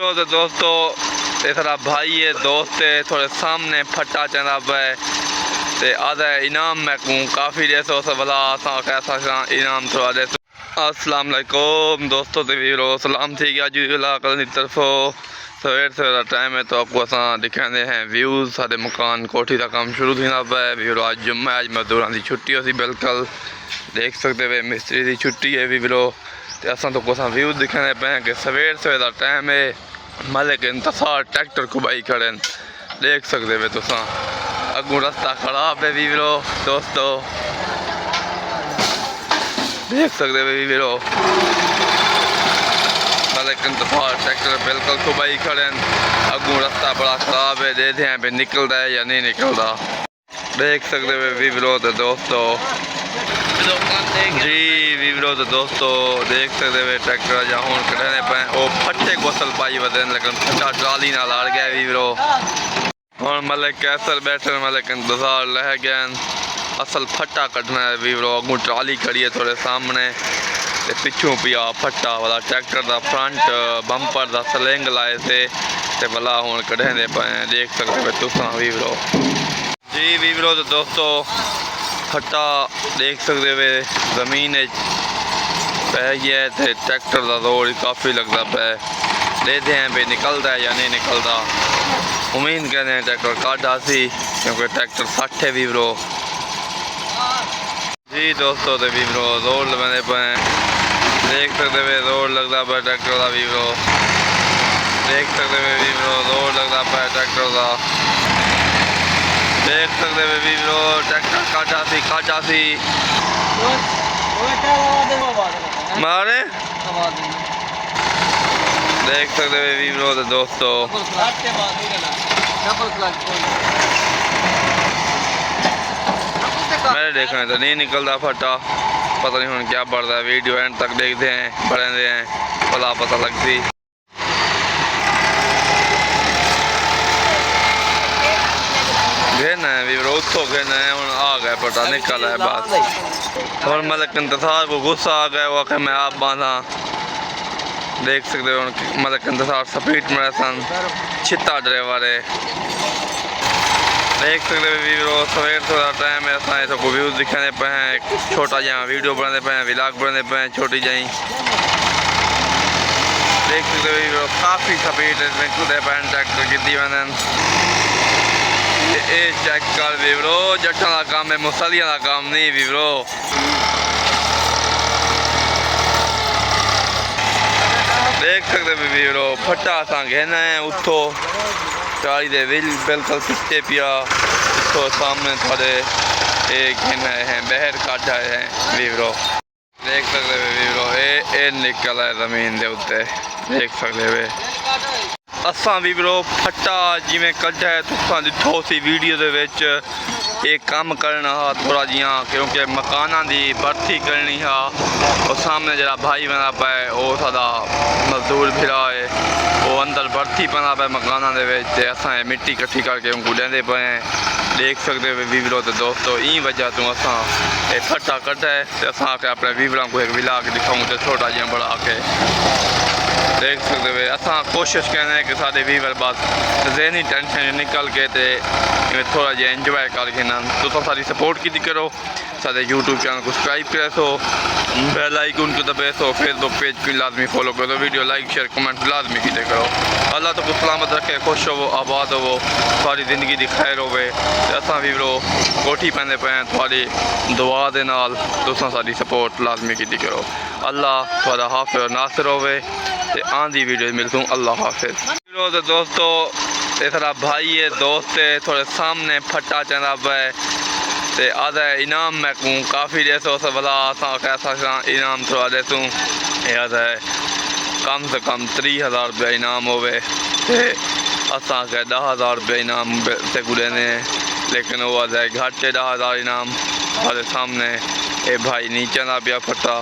तो दोस्तों तेरा भाई है दोस्त है थोड़े सामने फटा चंदा पे ते आधा इनाम मैं कहूँ काफ़ी जैसे उस भला कैसा इनाम थोड़ा जैसे। अस्सलाम वालेकुम दोस्तों ते वीरो सलाम थी गया जी कल की तरफों सवेर सवेर टाइम है तो आपको असा दिखाते हैं व्यूज़ साढ़े मकान कोठी का काम शुरू थी पे वीरो आज जुम्मा आज मजदूरों की छुट्टी होती बिल्कुल देख सकते वे मिस्त्री की छुट्टी है वीरो तो असा तो कुछ व्यूज़ दिखाने पे कि सवेर सवेर टाइम है मलिक इंतजार ट्रैक्टर को बाई खड़े देख सकते वे तुसा अगू रास्ता खराब है वीरो दोस्तों देख सकते वे वीरो मलिक इंतजार ट्रैक्टर बिल्कुल खुबाई खड़े अगू रास्ता बड़ा खराब है देखते हैं भी निकलता है या नहीं निकलता देख सकते वे वीरो तो दोस्तों जी वीरो तो दोस्तों देख सकते हुए ट्रैक्टर जहाँ हूँ कढ़ने पे वो फट्टे गोसल पाई वजन लेकिन फटा ट्राली ना लाड़ गया वीरो और मलिक कैसल बैठे मलिक इंतजार लह गए असल फट्टा कटना है वीरो अगू ट्राली खड़ी है थोड़े सामने पिछू पिया फट्टा वाला ट्रैक्टर का फ्रंट बंपर का सलेंग लाए थे भला हूँ कढ़ने पे देख सकते हुए तुसा वीरो जी वीरो तो दोस्तों फट्टा देख सकते हुए जमीन पै गया है तो ट्रैक्टर का दौड़ काफ़ी लगता पे देखते हैं भाई निकलता है या नहीं निकलता उम्मीद कहते हैं ट्रैक्टर काटा सी क्योंकि ट्रैक्टर सठ है वीवरो जी दोस्तों तो वीवरो दौड़ लगने पे देख सकते हुए दौड़ लगता पे ट्रैक्टर का वीवरो देख सकते हुए वीवरो दौड़ लगता पे ट्रैक्टर का देख सकते हुए वीवरो ट्रैक्टर काटा सी मारे देख सकते हुए वीवरो तो दोस्तों मेरे देखने तो नहीं निकलता फटा पता नहीं हूँ क्या बढ़ता है वीडियो एंड तक देखते हैं बढ़े हैं भला पता लगती घेना है वीवरो उत्थों घेना है हूँ आ गए पता निकल है बात और मलिक इंतजार को गुस्सा आ गया वो मैं आप बांधा देख सकते हो मलिक इंतजार स्पीड में सन छिता ड्राइवर है देख सकते हो वीवरो सवेर थोड़ा टाइम है असा सबको व्यूज़ दिखाने पे हैं एक छोटा जहाँ वीडियो बनाने पे हैं व्लॉग बनाने पे हैं छोटी जहीं देख सकते हो वीवरो काफ़ी स्पीड निकलते पे ट्रैक्टर की मैंने ये चेक कर वीवरो जट्टा का काम है मुसलिया का काम नहीं वीवरो देख सकते वीवरो फटा असा घेना है उतो ट्राली दे बिल्कुल पिछे पिया तो सामने थोड़े एक घेना है बहर काटा है वीवरो देख सकते वीवरो ए निकल है जमीन के उत्ते देख सकते वे असा वीवरो फट्टा जिमें कढ़ा है तुसा दिठो सी वीडियो दे विच ये काम करना हा थोड़ा जिया क्योंकि मकाना की भर्ती करनी हा और सामने जरा भाई बना पे वो सादा मजदूर फिरा है वो अंदर भर्ती बना पे मकाना के असा मिट्टी कट्ठी करके उनको देंदे पे देख सकते हो वीवरो तो दोस्तों ई वजह तो असा फट्टा कढ़ा है तो असा के अपने वीवरों को एक विला के दिखाऊँ तो छोटा जिहा बड़ा के देख सकते हुए असा कोशिश करने हैं कि सारे वीवर बस जहनी टेंशन निकल के ते थोड़ा जहा इंजॉय करके ना तो सारी सपोर्ट की करो सारे यूट्यूब चैनल को सब्सक्राइब करे सो बेल आइकन को दबे सो फेसबुक पेज को लाजमी फॉलो करो वीडियो लाइक शेयर कमेंट लाजमी की करो अल्लाह तो कुछ सलामत रखे खुश हो आबाद हो सारी जिंदगी की खैर होवे असा वीवरो कोठी पैंदे पे थोड़ी दुआ दे नाल तुसां सारी सपोर्ट लाजमी की करो अल्लाह थोड़ा हाफिज़ और नासिर होवे आंधी वीडियो मिलता हूँ अल्लाह हाफिज़ तो दोस्तों तेरा भाई है दोस्त है थोड़े सामने फट्टा चंदा पे ते आधा इनाम मैं कहूँ काफ़ी जैसे उस भला कैसा इनाम थोड़ा देसूँ याद है कम से कम 30,000 रुपया इनाम होवे असा के 10,000 रुपया इनाम से गुड़े ने लेकिन वो आधा घाटे 10,000 इनाम हमारे सामने ए भाई नीचे ना पिया फटा